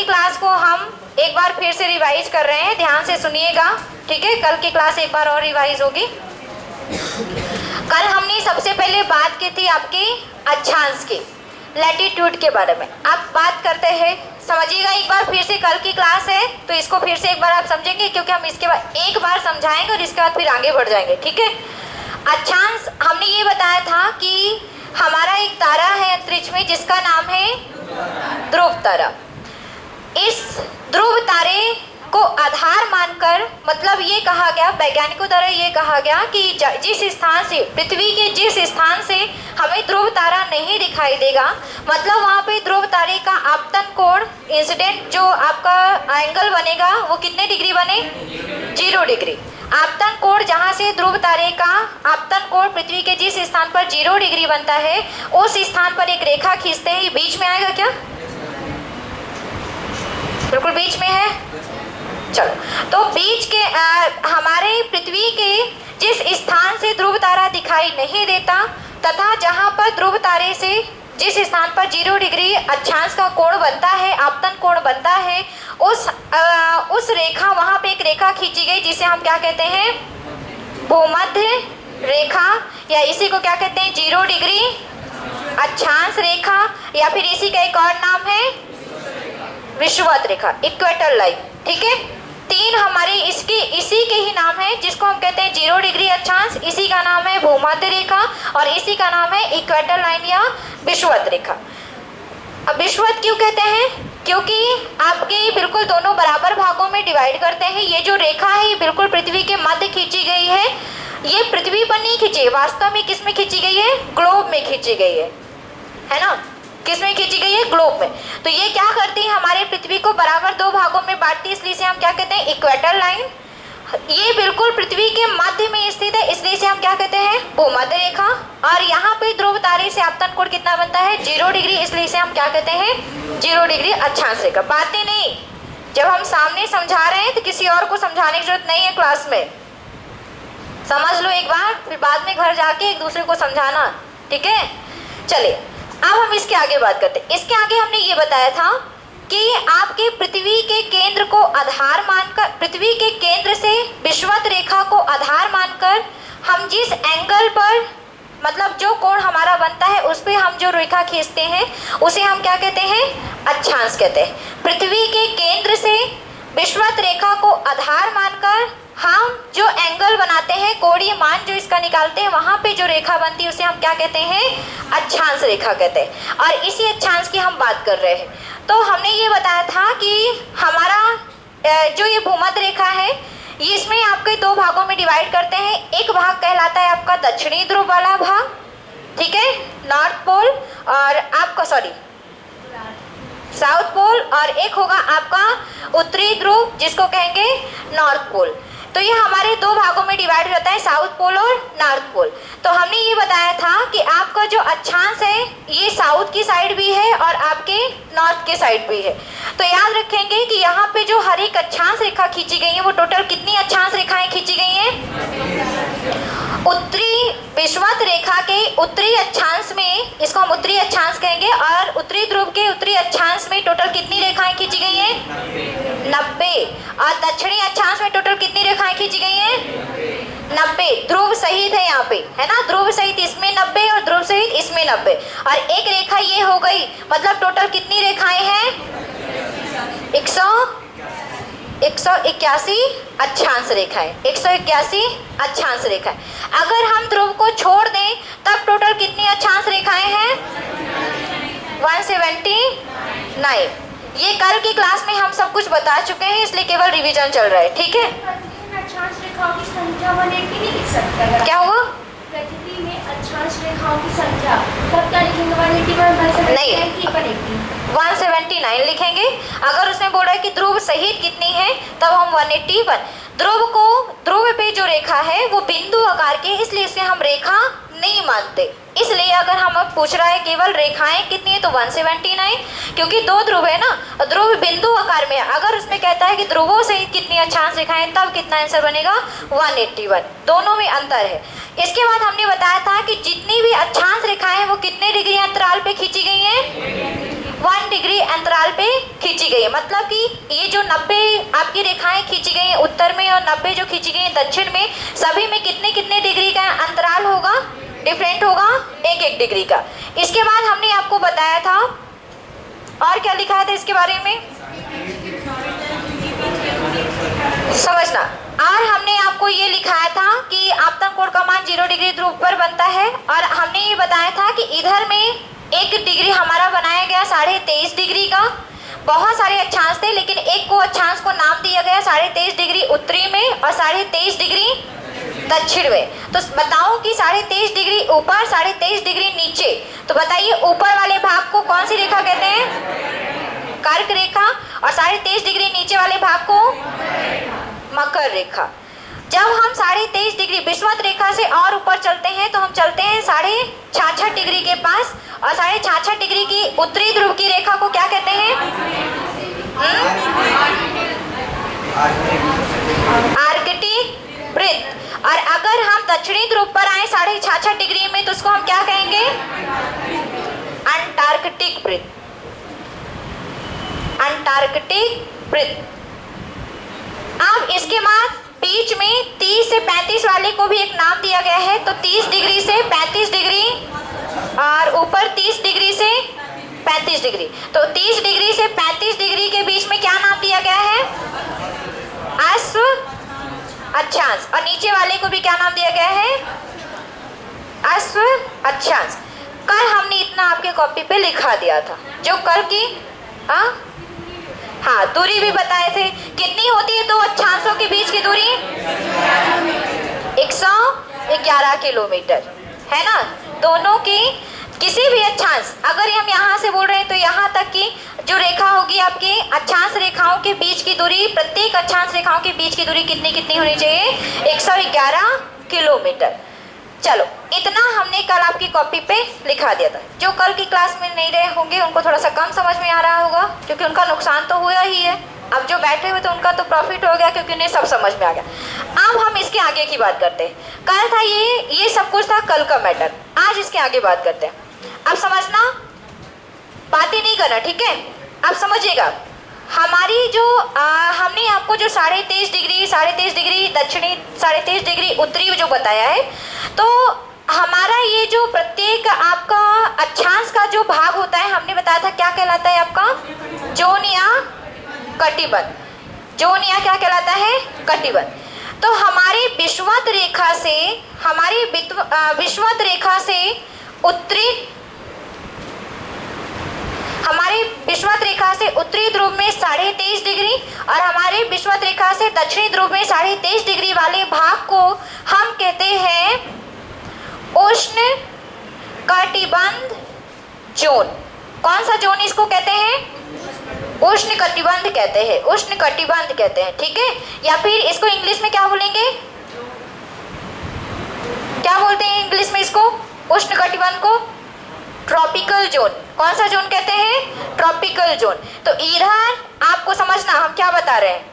Class को हम एक बार फिर से रिवाइज कर रहे हैं, ध्यान से सुनिएगा, ठीक है। कल की क्लास एक बार और रिवाइज होगी। कल हमने सबसे पहले बात की थी आपकी अक्षांश की, लैटिट्यूड के बारे में। आप बात करते हैं, समझिएगा एक बार फिर से, कल की क्लास है तो इसको फिर से एक बार आप समझेंगे, क्योंकि हम इसके बाद एक बार समझाएंगे और इसके बाद फिर आगे बढ़ जाएंगे, ठीक है। अक्षांश हमने ये बताया था कि हमारा एक तारा है अंतरिक्ष में जिसका नाम है ध्रुव तारा। इस ध्रुव तारे को आधार मानकर, मतलब ये कहा गया, वैज्ञानिकों द्वारा ये कहा गया कि जिस स्थान से, पृथ्वी के जिस स्थान से हमें ध्रुव तारा नहीं दिखाई देगा, मतलब वहाँ पे ध्रुव तारे का आपतन कोण, इंसिडेंट जो आपका एंगल बनेगा वो कितने डिग्री बने, 0 डिग्री। आपतन कोण जहाँ से ध्रुव तारे का आपतन कोण पृथ्वी के जिस स्थान पर 0 डिग्री बनता है, उस स्थान पर एक रेखा खींचते हैं। बीच में आएगा क्या? बिल्कुल बीच में है। चलो, तो बीच के हमारे पृथ्वी के जिस स्थान से ध्रुव तारा दिखाई नहीं देता, तथा जहाँ पर ध्रुव तारे से जिस स्थान पर 0 डिग्री अक्षांश का कोण बनता है, आपतन कोण बनता है, उस रेखा, वहाँ पे एक रेखा खींची गई जिसे हम क्या कहते हैं, भूमध्य रेखा, या इसी को क्या कहते हैं, 0 डिग्री अक्षांश रेखा, या फिर इसी का एक और नाम है विषुवत रेखा, इक्वेटर लाइन, ठीक है। 3 हमारे इसी के ही नाम है, जिसको हम कहते हैं 0 डिग्री अक्षांश, इसी का नाम है भूमध्य रेखा, और इसी का नाम है इक्वेटर लाइन या विषुवत रेखा। अब विषुवत क्यों कहते हैं? क्योंकि आपके बिल्कुल दोनों बराबर भागों में डिवाइड करते हैं। ये जो रेखा है ये बिल्कुल पृथ्वी के मध्य खींची गई है। ये पृथ्वी पर नहीं खींची, वास्तव में किस में खींची गई है, ग्लोब में खींची गई है ना। किस में खींची गई है, ग्लोब में। तो ये क्या करती है, हमारे पृथ्वी को बराबर 2 भागों में बांटती है, इसलिए से हम क्या कहते हैं, इक्वेटर लाइन। ये बिल्कुल पृथ्वी के मध्य में स्थित है, इसलिए से हम क्या कहते हैं, भूमध्य रेखा। और यहाँ पे ध्रुव तारे से आपतन कोण कितना बनता है, 0 डिग्री, इसलिए से हम क्या कहते हैं, 0 डिग्री अक्षांश रेखा। बातें नहीं, जब हम सामने समझा रहे हैं तो किसी और को समझाने की जरूरत नहीं है, क्लास में समझ लो एक बार, फिर बाद में घर जाके एक दूसरे को समझाना, ठीक है। चलिए अब हम इसके आगे बात करते हैं। इसके आगे हमने ये बताया था कि आपके पृथ्वी के केंद्र को आधार मानकर, पृथ्वी के केंद्र से विषुवत रेखा को आधार मानकर हम जिस एंगल पर, मतलब जो कोण हमारा बनता है उस पे हम जो रेखा खींचते हैं उसे हम क्या कहते हैं, अक्षांश कहते हैं। पृथ्वी के केंद्र से विषुवत रेखा को आधार मानकर हम जो एंगल बनाते हैं, कोणीय मान जो इसका निकालते हैं, वहाँ पे जो रेखा बनती है उसे हम क्या कहते हैं, अक्षांश रेखा कहते हैं। और इसी अक्षांश की हम बात कर रहे हैं। तो हमने ये बताया था कि हमारा जो ये भूमध्य रेखा है, ये इसमें आपके 2 भागों में डिवाइड करते हैं। एक भाग कहलाता है आपका दक्षिणी ध्रुव वाला भाग, ठीक है, नॉर्थ पोल, और आपका साउथ पोल, और एक होगा आपका उत्तरी ध्रुव जिसको कहेंगे नॉर्थ पोल। तो ये हमारे 2 भागों में डिवाइड होता है, साउथ पोल और नॉर्थ पोल। तो हमने ये बताया था कि आपका जो अक्षांश है ये साउथ की साइड भी है और आपके नॉर्थ के साइड भी है। तो याद रखेंगे कि यहाँ पे जो हर एक अक्षांश रेखा खींची गई है वो टोटल कितनी अक्षांश रेखाएं खींची गई हैं, उत्तरी विषुवत रेखा के उत्तरी अक्षांश में, इसको हम उत्तरी अक्षांश कहेंगे, और उत्तरी ध्रुव के उत्तरी अक्षांश में टोटल कितनी रेखाएं खींची गई हैं, 90। और दक्षिणी अक्षांश में टोटल कितनी रेखाएं खींची गई हैं, 90। ध्रुव सहित है यहाँ पे, है ना, ध्रुव सहित इसमें 90 और ध्रुव सहित इसमें 90, और एक रेखा ये हो गई, मतलब टोटल कितनी रेखाएं हैं, 181 अक्षांश रेखाएं, 181 अक्षांश रेखाएं। अगर हम ध्रुव को छोड़ दें तब टोटल कितनी अक्षांश रेखाएं हैं, 179। ये कल की क्लास में हम सब कुछ बता चुके हैं, इसलिए केवल रिवीजन चल रहा है, ठीक है। अक्षांश रेखाओं की संख्या 180 नहीं लिख सकते, क्या हुआ, पृथ्वी में अक्षांश रेखाओं की संख्या तब क्या लिखेंगे, 180 नहीं, 179 लिखेंगे। अगर उसमें बोल रहा है कि ध्रुव सहित कितनी है तब हम 181। ध्रुव पे जो रेखा है वो बिंदु आकार की है, इसलिए इसे हम रेखा नहीं मानते। इसलिए अगर हम अब पूछ रहा है केवल रेखाएं कितनी है तो 179, क्योंकि 2 ध्रुव है ना, ध्रुव बिंदु आकार में है। अगर उसमें कहता है कि ध्रुवों सहित कितनी अक्षांश रेखाएं, तब कितना आंसर बनेगा, 181। दोनों में अंतर है। इसके बाद हमने बताया था कि जितनी भी अक्षांश रेखाएं वो कितने डिग्री अंतराल पे खींची गई हैं, 1 डिग्री अंतराल पे खींची गई है। मतलब कि ये जो 90 आपकी रेखाएं खींची गई हैं उत्तर में और 90 जो खींची गई हैं दक्षिण में, सभी में कितने कितने डिग्री का अंतराल होगा, डिफरेंट होगा, 1-1 डिग्री का। इसके बाद हमने आपको बताया था, और क्या लिखा था इसके बारे में समझना। और हमने आपको ये लिखाया था कि आपतन कोण का मान 0 डिग्री ध्रुव पर बनता है, और हमने ये बताया था कि इधर में 1 डिग्री हमारा बनाया गया 23.5 डिग्री का। बहुत सारे अक्षांश थे, लेकिन एक को अक्षांश को नाम दिया गया 23.5 डिग्री उत्तरी में और 23.5 डिग्री दक्षिण में। तो बताओ कि 23.5 डिग्री ऊपर, 23.5 डिग्री नीचे। तो बताइए ऊपर वाले भाग को कौन सी रेखा कहते हैं, कर्क रेखा, और 23.5 डिग्री नीचे वाले भाग को मकर रेखा। जब हम 23.5 डिग्री विषुवत रेखा से और ऊपर चलते हैं तो हम चलते हैं 66.5 डिग्री के पास, और 66.5 डिग्री की उत्तरी ध्रुव की रेखा को क्या कहते हैं, आर्कटिक वृत्त। और अगर हम दक्षिणी ध्रुव पर आए 66.5 डिग्री में तो उसको हम क्या कहेंगे, अंटार्कटिक वृत्त, अंटार्कटिक वृत्त। अब इसके बाद बीच में 30 से 35 वाले को भी एक नाम दिया गया है। तो 30 डिग्री से 35 डिग्री और ऊपर 30 डिग्री से 35 डिग्री। तो 30 डिग्री से 35 डिग्री के बीच में क्या नाम दिया गया है, अश्व अक्षांश। और नीचे वाले को भी क्या नाम दिया गया है, अश्व अक्षांश। कल हमने इतना आपके कॉपी पे लिखा दिया था, जो कल की हाँ दूरी भी बताए थे। कितनी होती है दो अक्षांशों के बीच की दूरी, 111 किलोमीटर, है ना। दोनों की किसी भी अक्षांश, अगर हम यहाँ से बोल रहे हैं तो यहाँ तक की जो रेखा होगी आपकी अक्षांश रेखाओं के बीच की दूरी, प्रत्येक अक्षांश रेखाओं के बीच की दूरी कितनी कितनी होनी चाहिए, 111 किलोमीटर। चलो इतना हमने कल आपकी कॉपी पे लिखा दिया था। जो कल की क्लास में नहीं रहे होंगे उनको थोड़ा सा कम समझ में आ रहा होगा, क्योंकि उनका नुकसान तो हुआ ही है। अब जो बैठे हुए तो उनका तो प्रॉफिट हो गया, क्योंकि उन्हें सब समझ में आ गया। अब हम इसके आगे की बात करते हैं। कल था ये सब कुछ था कल का मैटर। आज इसके आगे बात करते हैं। अब समझना, बातें नहीं करना, ठीक है। अब समझिएगा, हमारी जो हमने आपको जो 23.5 डिग्री दक्षिणी, 23.5 डिग्री उत्तरी जो बताया है, तो हमारा ये जो प्रत्येक आपका अक्षांश का जो भाग होता है, हमने बताया था क्या कहलाता है आपका, जोन या कटिबंध। जोन या क्या कहलाता है, कटिबंध। तो हमारी विषुवत रेखा से, हमारी विषुवत रेखा से उत्तरी, हमारी विषुवत रेखा से उत्तरी ध्रुव में 23.5 डिग्री और हमारे विषुवत रेखा से दक्षिणी ध्रुव में 23.5 डिग्री वाले भाग को हम कहते हैं उष्ण कटिबंध जोन। कौन सा जोन इसको कहते हैं, उष्ण कटिबंध कहते हैं, उष्ण कटिबंध कहते हैं, ठीक है। या फिर इसको इंग्लिश में क्या बोलेंगे, क्या बोलते हैं इंग्लिश में इसको, उष्ण कटिबंध को ट्रॉपिकल जोन। कौन सा जोन कहते हैं, ट्रॉपिकल जोन। तो इधर आपको समझना हम क्या बता रहे हैं,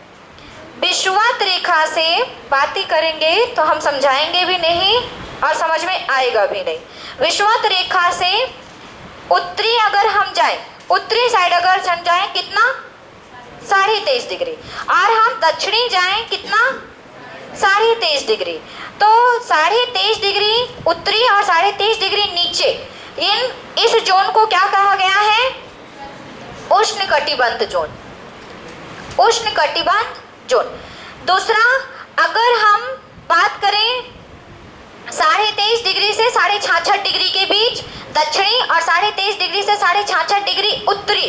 विषुवत रेखा से बातें करेंगे तो हम समझाएंगे भी नहीं और समझ में आएगा भी नहीं। विषुवत रेखा से उत्तरी अगर हम जाएं, उत्तरी साइड अगर हम जाएं कितना, 23.5 डिग्री, और हम दक्षिणी जाएं कितना, 23.5 डिग्री। तो 23.5 डिग्री उत्तरी और 23.5 डिग्री नीचे, इस जोन को क्या कहा गया है, उष्ण कटिबंध जोन, उष्ण कटिबंध जोन। दूसरा, अगर हम बात करें 23.5 डिग्री से 66.5 डिग्री के बीच दक्षिणी और 23.5 डिग्री से 66.5 डिग्री उत्तरी,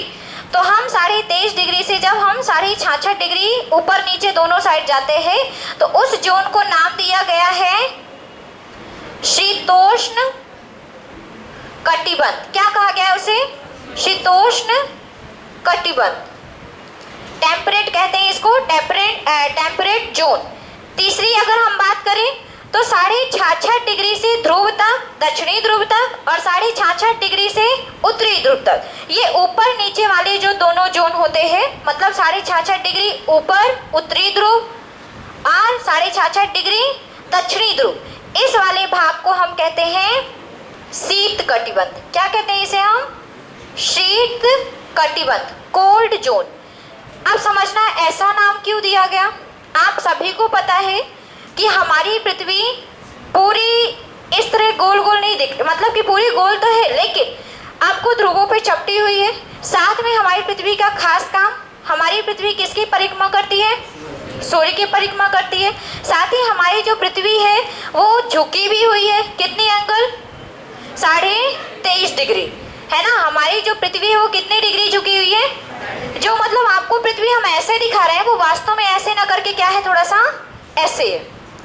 तो हम 23.5 डिग्री से जब हम 66.5 डिग्री ऊपर नीचे दोनों साइड जाते हैं तो उस जोन को नाम दिया गया है शीतोष्ण कटिबंध। क्या कहा गया है उसे, शीतोष्ण कटिबंध, टेम्परेट कहते हैं इसको, टेम्परेट जोन। तीसरी अगर हम बात करें तो 66.5 डिग्री से ध्रुव तक, दक्षिणी ध्रुव तक, और 66.5 डिग्री से उत्तरी ध्रुव तक, ये ऊपर नीचे वाले जो दोनों जोन होते हैं, मतलब 66.5 डिग्री ऊपर उत्तरी ध्रुव और 66.5 डिग्री दक्षिणी ध्रुव, इस वाले भाग को हम कहते हैं शीत कटिबंध। क्या कहते हैं इसे हम, शीत कटिबंध, कोल्ड जोन। अब समझना ऐसा नाम क्यों दिया गया। आप सभी को पता है कि हमारी पृथ्वी पूरी इस तरह गोल गोल नहीं दिख, मतलब कि पूरी गोल तो है लेकिन आपको ध्रुवों पे चपटी हुई है। साथ में हमारी पृथ्वी का खास काम, हमारी पृथ्वी किसकी परिक्रमा करती है, सूर्य की परिक्रमा करती है। साथ ही हमारी जो पृथ्वी है वो झुकी भी हुई है, कितनी एंगल, 23.5 डिग्री, है ना। हमारी जो पृथ्वी है वो कितने डिग्री झुकी हुई है, जो मतलब आपको पृथ्वी हम ऐसे दिखा रहे हैं वो वास्तव में ऐसे ना करके क्या है, थोड़ा सा ऐसे है।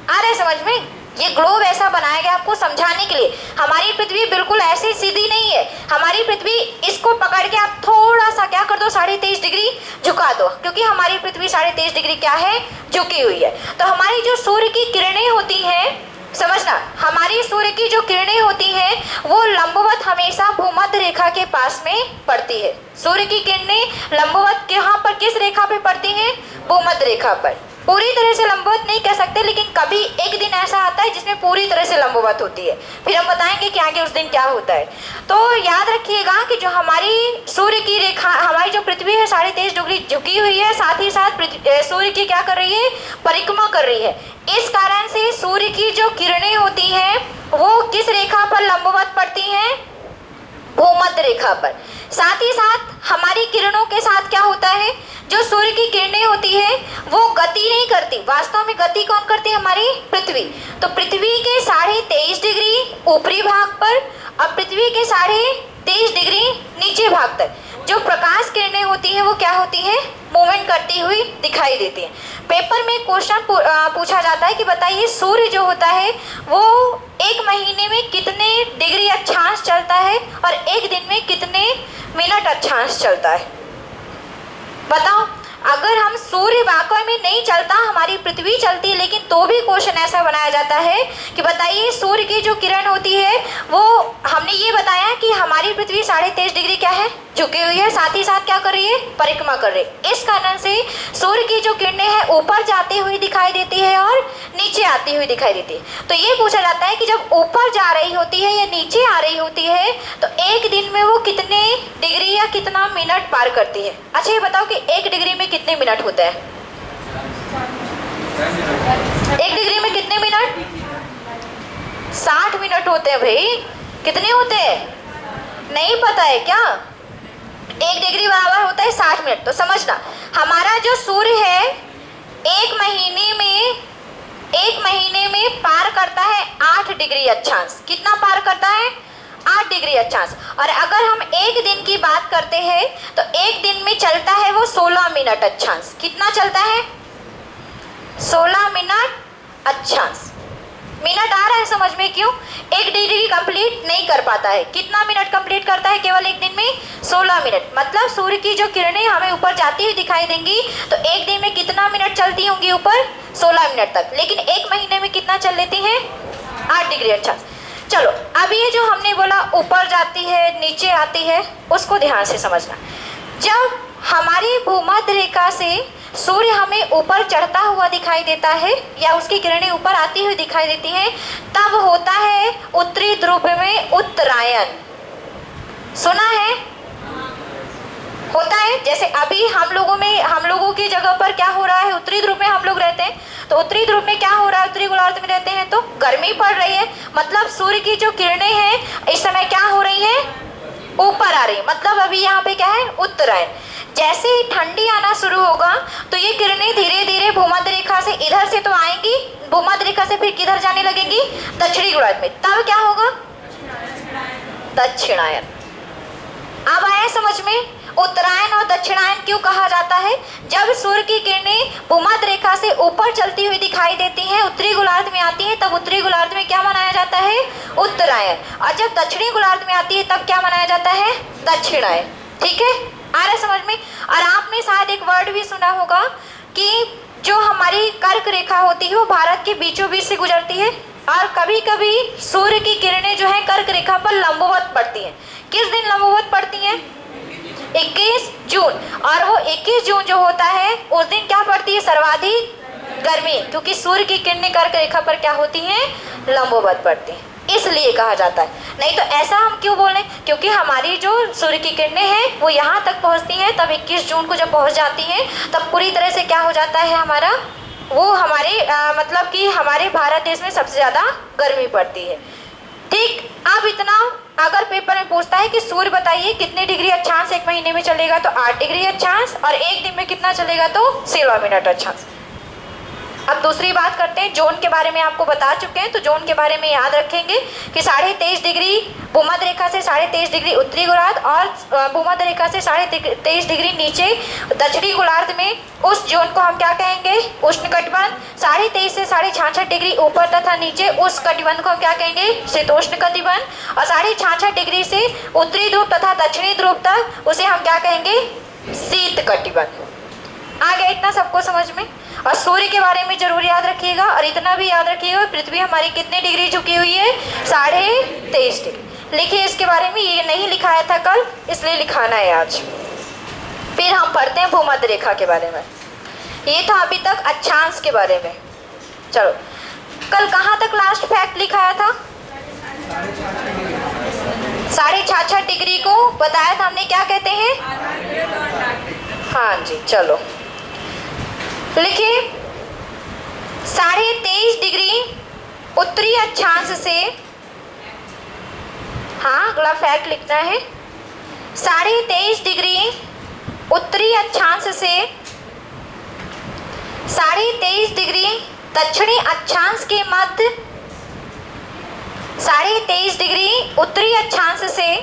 आ रहा है समझ में, ये ग्लोब ऐसा बनाया गया आपको समझाने के लिए। हमारी पृथ्वी बिल्कुल ऐसी सीधी नहीं है, हमारी पृथ्वी इसको पकड़ के आप थोड़ा सा क्या कर दो, 23.5 डिग्री झुका दो, क्योंकि हमारी पृथ्वी 23.5 डिग्री क्या है, झुकी हुई है। तो हमारी जो सूर्य की किरणें होती हैं, समझना, हमारी सूर्य की जो किरणें होती हैं वो लंबवत हमेशा भूमध्य रेखा के पास में पड़ती है। सूर्य की किरणें लंबवत यहाँ पर किस रेखा पे पड़ती हैं, भूमध्य रेखा पर। पूरी तरह से लंबवत नहीं कह सकते, लेकिन कभी एक दिन ऐसा आता है जिसमें पूरी तरह से लंबवत होती है। फिर हम बताएंगे कि आगे उस दिन क्या होता है। तो याद रखिएगा कि जो हमारी सूर्य की रेखा, हमारी जो पृथ्वी है 23.5 डिग्री झुकी हुई है, साथ ही साथ सूर्य की क्या कर रही है, परिक्रमा कर रही है। इस कारण से सूर्य की जो किरणें होती हैं वो किस रेखा पर लंबवत पड़ती हैं, भूमध्य रेखा पर। साथ ही साथ हमारी किरणों के साथ क्या होता है, जो सूर्य की किरणें होती है वो गति नहीं करती, वास्तव में गति कौन करती है, हमारी पृथ्वी। तो पृथ्वी के 23.5 डिग्री ऊपरी भाग पर और पृथ्वी के 23.5 डिग्री नीचे भाग तक जो प्रकाश किरणें होती हैं वो क्या होती है, मूवमेंट करती हुई दिखाई देती है। पेपर में क्वेश्चन पूछा जाता है कि बताइए सूर्य जो होता है वो एक महीने में कितने डिग्री अक्षांश चलता है और एक दिन में कितने मिनट अक्षांश चलता है, बताओ। अगर हम सूर्य वाकई में नहीं चलता, हमारी पृथ्वी चलती है, लेकिन तो भी क्वेश्चन ऐसा बनाया जाता है कि बताइए सूर्य की जो किरण होती है वो, हमने ये बताया कि हमारी पृथ्वी 23.5 डिग्री क्या है, झुकी हुई है, साथ ही साथ क्या कर रही है, परिक्रमा कर रही है। इस कारण से सूर्य की जो किरणें हैं ऊपर जाती हुई दिखाई देती है और नीचे आती हुई दिखाई देती है। तो ये पूछा जाता है कि जब ऊपर जा रही होती है या नीचे आ रही होती है तो एक दिन में वो कितने डिग्री या कितना मिनट पार करती है। अच्छा ये बताओ कि 1 डिग्री में कितने मिनट होते हैं, 1 डिग्री में कितने मिनट, 60 मिनट होते हैं भाई। कितने होते हैं, नहीं पता है क्या, 1 डिग्री बराबर होता है 60 मिनट। तो समझना हमारा जो सूर्य है एक महीने में पार करता है 8 डिग्री अक्षांश। कितना पार करता है, 8 डिग्री अक्षांश। और अगर हम एक दिन की बात करते हैं तो एक दिन में चलता है वो 16 मिनट अक्षांश। कितना चलता है, 16 मिनट अक्षांश। मिनट आ रहा है समझ में, क्यों, 1 डिग्री कंप्लीट नहीं कर पाता है। कितना मिनट कंप्लीट करता है, केवल एक दिन में 16 मिनट। मतलब सूर्य की जो किरणें हमें ऊपर जाती हुई दिखाई देंगी तो एक दिन में कितना मिनट चलती होंगी, ऊपर 16 मिनट तक। लेकिन एक महीने में कितना चल लेती हैं, 8 डिग्री अक्षांश। चलो अब ये जो हमने बोला ऊपर जाती है नीचे आती है, उसको ध्यान से समझना। जब हमारी भूमध्य रेखा से सूर्य हमें ऊपर चढ़ता हुआ दिखाई देता है या उसकी किरणें ऊपर आती हुई दिखाई देती हैं, तब होता है उत्तरी ध्रुव में उत्तरायण। सुना है, होता है। जैसे अभी हम लोगों की जगह पर क्या हो रहा है, उत्तरी ध्रुव में हम लोग रहते हैं, तो उत्तरी ध्रुव में क्या हो रहा है, उत्तरी गोलार्ध में रहते हैं तो गर्मी पड़ रही है। मतलब सूर्य की जो किरणें हैं इस समय क्या हो रही हैं, ऊपर आ रही है। मतलब अभी यहाँ पे क्या है, उत्तरायण। जैसे ही ठंडी आना शुरू होगा तो ये किरणें धीरे धीरे भूमध्य रेखा से इधर से तो आएंगी, भूमध्य रेखा से फिर किधर जाने लगेंगी, दक्षिणी गोलार्ध में। तब क्या होगा, दक्षिणायन। अब आया समझ में, उत्तरायण और दक्षिणायन क्यों कहा जाता है। जब सूर्य की किरणें भूमध्य रेखा से ऊपर चलती हुई दिखाई देती हैं, उत्तरी गोलार्ध में आती हैं, तब उत्तरी गोलार्ध में क्या मनाया जाता है, उत्तरायण। और जब दक्षिणी गोलार्ध में आती है तब क्या मनाया जाता है, दक्षिणायन। ठीक है, आ रहा है समझ में। और आपने शायद एक वर्ड भी सुना होगा कि जो हमारी कर्क रेखा होती है वो भारत के बीचों बीच से गुजरती है और कभी कभी सूर्य की किरणें जो है कर्क रेखा पर लंबवत पड़ती हैं। किस दिन लंबवत पड़ती हैं, 21 जून। और वो 21 जून जो होता है उस दिन क्या पड़ती है, सर्वाधिक गर्मी, क्योंकि सूर्य की किरणें कर्क रेखा पर क्या होती हैं, लंबवत पड़ती हैं। इसलिए कहा जाता है। नहीं तो ऐसा हम क्यों बोलें, क्योंकि हमारी जो सूर्य की किरणें हैं वो यहाँ तक पहुँचती हैं, तब 21 जून को जब पहुँच जाती हैं तब पूरी तरह से क्या हो जाता है हमारा, वो हमारे मतलब कि हमारे भारत देश में सबसे ज़्यादा गर्मी पड़ती है। ठीक, अब इतना अगर पेपर में पूछता है कि सूर्य बताइए कितने डिग्री अक्षांश एक महीने में चलेगा, तो 8 डिग्री अक्षांश, और एक दिन में कितना चलेगा, तो 16 मिनट अक्षांश। अब दूसरी बात करते हैं, जोन के बारे में आपको बता चुके हैं, तो जोन के बारे में याद रखेंगे कि 23.5 डिग्री भूमध्य रेखा से 23.5 डिग्री उत्तरी गोलार्ध और भूमध्य रेखा से 23.5 डिग्री नीचे दक्षिणी गोलार्ध में उस जोन को हम क्या कहेंगे, उष्णकटिबंध। 23.5 से 66.5 डिग्री ऊपर तथा नीचे उस कटिबंध को हम क्या कहेंगे, शीतोष्ण कटिबंध। और 66.5 डिग्री से उत्तरी ध्रुव तथा दक्षिणी ध्रुव तक उसे हम क्या कहेंगे, शीत कटिबंध। आ गया इतना सबको समझ में। और सूर्य के बारे में जरूर याद रखिएगा, और इतना भी याद रखिएगा पृथ्वी हमारी कितने डिग्री झुकी हुई है, 23.5 डिग्री। लिखिए इसके बारे में, ये नहीं लिखाया था कल, इसलिए लिखाना है आज। फिर हम पढ़ते हैं भूमध्य रेखा के बारे में। ये था अभी तक अक्षांश के बारे में। चलो, कल कहाँ तक लास्ट फैक्ट लिखाया था, 66.5 डिग्री को बताया था हमने क्या कहते हैं। हाँ जी, चलो लिखिए 23.5 डिग्री उत्तरी अक्षांश से, हाँ अगला फैक्ट लिखना है, 23.5 डिग्री उत्तरी अक्षांश से 23.5 डिग्री दक्षिणी अक्षांश के मध्य, 23.5 डिग्री उत्तरी अक्षांश से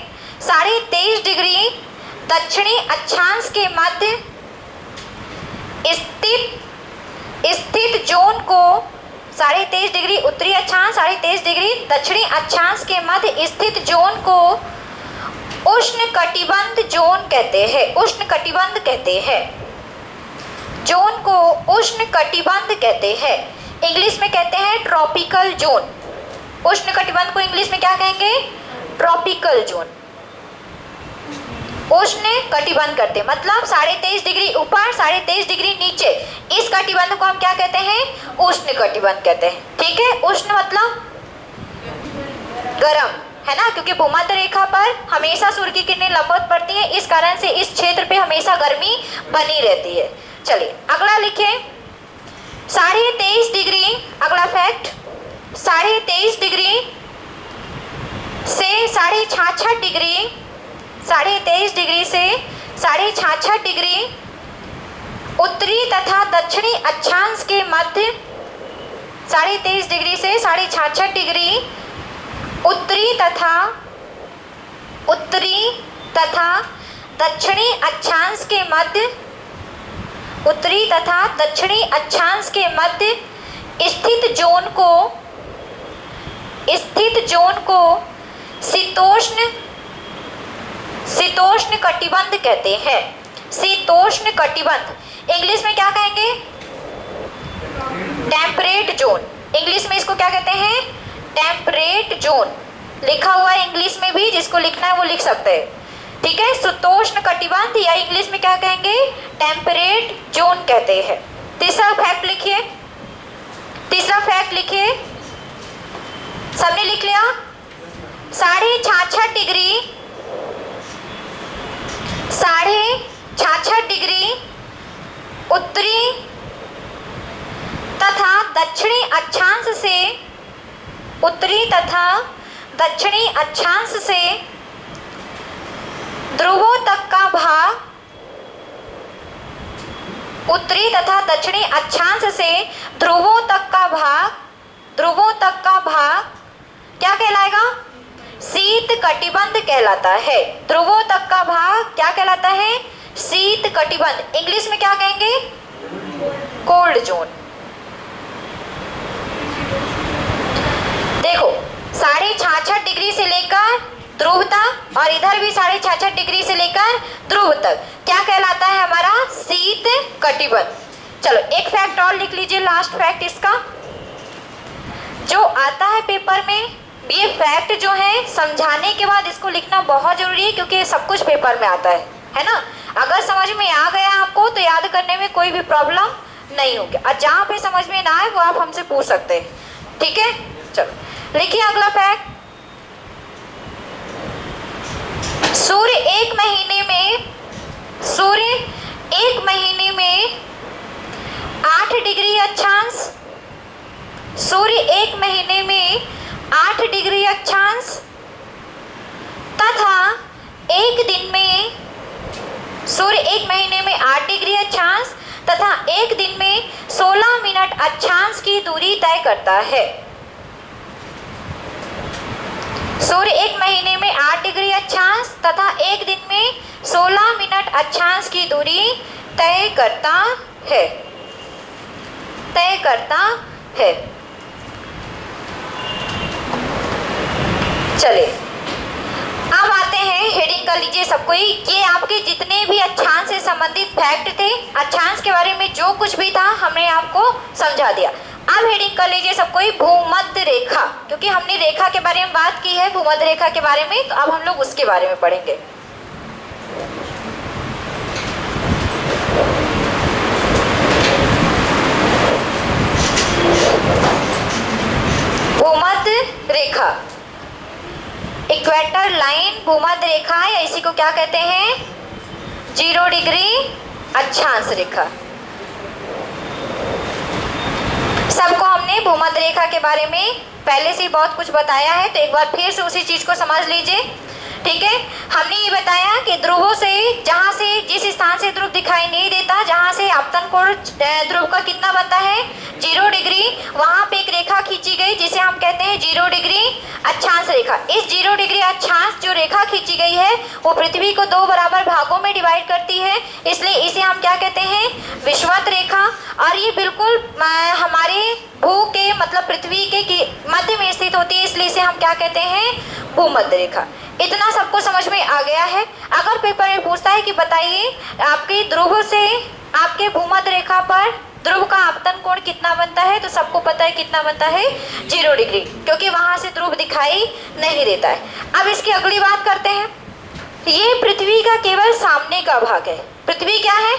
23.5 डिग्री दक्षिणी अक्षांश के मध्य स्थित जोन को, 23.5 डिग्री उत्तरी अक्षांश 23.5 डिग्री दक्षिणी अक्षांश के मध्य स्थित जोन को उष्णकटिबंध जोन कहते हैं। उष्णकटिबंध कहते हैं, जोन को उष्णकटिबंध कहते हैं। इंग्लिश में कहते हैं ट्रॉपिकल जोन। उष्णकटिबंध को इंग्लिश में क्या कहेंगे, ट्रॉपिकल जोन। उष्ण कटिबंध करते मतलब 23.5 डिग्री ऊपर 23.5 डिग्री नीचे, इस कटिबंध को हम क्या कहते हैं, उष्ण कटिबंध कहते हैं। ठीक है, उष्ण मतलब गरम, है ना, क्योंकि भूमध्य रेखा पर हमेशा सूर्य की किरणें लंबवत पड़ती हैं, इस कारण से इस क्षेत्र पे हमेशा गर्मी बनी रहती है। चलिए अगला लिखें, 23.5 डिग्री, अगला फैक्ट, 23.5 डिग्री से 66.5 डिग्री, 23.5 डिग्री से 66.5 डिग्री उत्तरी तथा दक्षिणी अक्षांश के मध्य, 23.5 डिग्री से 66.5 डिग्री उत्तरी तथा दक्षिणी अक्षांश के मध्य, उत्तरी तथा दक्षिणी अक्षांश के मध्य स्थित जोन को शीतोष्ण कटिबंध कहते हैं। शीतोष्ण कटिबंध इंग्लिश में क्या कहेंगे, टेम्परेट जोन। इंग्लिश में इसको क्या कहते हैं, टेम्परेट जोन। लिखा हुआ है इंग्लिश में भी, जिसको लिखना है वो लिख सकते हैं। ठीक है, शीतोष्ण कटिबंध या इंग्लिश में क्या कहेंगे, टेम्परेट जोन कहते हैं। तीसरा फैक्ट लिखिए, तीसरा फैक्ट लिखिए, सबने लिख लिया। 66.5 डिग्री, 66.5 डिग्री उत्तरी तथा दक्षिणी अक्षांश से, उत्तरी तथा दक्षिणी अक्षांश से ध्रुवों तक का भाग, उत्तरी तथा दक्षिणी अक्षांश से ध्रुवों तक का भाग क्या कहलाएगा, शीत कटिबंध कहलाता है। ध्रुवों तक का भाग क्या कहलाता है, शीत कटिबंध। इंग्लिश में क्या कहेंगे, कोल्ड जोन। देखो 66.5 डिग्री से लेकर ध्रुव तक, और इधर भी 66.5 डिग्री से लेकर ध्रुव तक क्या कहलाता है हमारा, शीत कटिबंध। चलो एक फैक्ट और लिख लीजिए, लास्ट फैक्ट इसका जो आता है पेपर में। ये फैक्ट जो है समझाने के बाद इसको लिखना बहुत जरूरी है, क्योंकि सब कुछ पेपर में आता है ना। अगर समझ में आ गया आपको तो याद करने में कोई भी प्रॉब्लम नहीं होगी, और जहाँ पे समझ में ना आए वो आप हमसे पूछ सकते हैं। ठीक है, चलो लिखिए अगला फैक्ट, एक महीने में 8 डिग्री अक्षांश, सूर्य एक महीने में 8 डिग्री अक्षांश तथा एक दिन में सूर्य एक महीने में 8 डिग्री अक्षांश तथा एक दिन में 16 मिनट अक्षांश की दूरी तय करता है। सूर्य एक महीने में 8 डिग्री अक्षांश तथा एक दिन में 16 मिनट अक्षांश की दूरी तय करता है। चलिए अब आते हैं, हेडिंग कर लीजिए सबको ही। ये आपके जितने भी अक्षांश से संबंधित फैक्ट थे, अक्षांश के बारे में जो कुछ भी था हमने आपको समझा दिया। अब हेडिंग कर लीजिए सबको ही भूमध्य रेखा, क्योंकि हमने रेखा के बारे में बात की है, भूमध्य रेखा के बारे में, तो अब हम लोग उसके बारे में पढ़ेंगे। भूमध्य रेखा, इक्वेटर लाइन भूमध्य रेखा, या इसी को क्या कहते हैं, 0 डिग्री अक्षांश रेखा। सबको हमने भूमध्य रेखा के बारे में पहले से ही बहुत कुछ बताया है, तो एक बार फिर से उसी चीज को समझ लीजिए। ठीक है, हमने ये बताया कि ध्रुवों से, जहाँ से जिस स्थान से ध्रुव दिखाई नहीं देता, जहाँ से आपतन कोण ध्रुव का कितना बनता है, 0 डिग्री, वहाँ पे एक रेखा खींची गई जिसे हम कहते हैं 0 डिग्री अक्षांश रेखा। इस 0 डिग्री अक्षांश जो रेखा खींची गई है वो पृथ्वी को 2 बराबर भागों में डिवाइड करती है, इसलिए इसे हम क्या कहते हैं, विषुवत रेखा। और ये बिल्कुल हमारे भू के मतलब पृथ्वी के मध्य में स्थित होती है, इसलिए इसे हम क्या कहते हैं, भूमध्य रेखा। इतना सबको समझ में आ गया है। अगर पेपर में पूछता है कि बताइए आपके ध्रुव से आपके भूमध्य रेखा पर ध्रुव का आपतन कोण कितना बनता है, तो सबको पता है कितना बनता है, 0 डिग्री, क्योंकि वहां से ध्रुव दिखाई नहीं देता है। अब इसकी अगली बात करते हैं। ये पृथ्वी का केवल सामने का भाग है। पृथ्वी क्या है,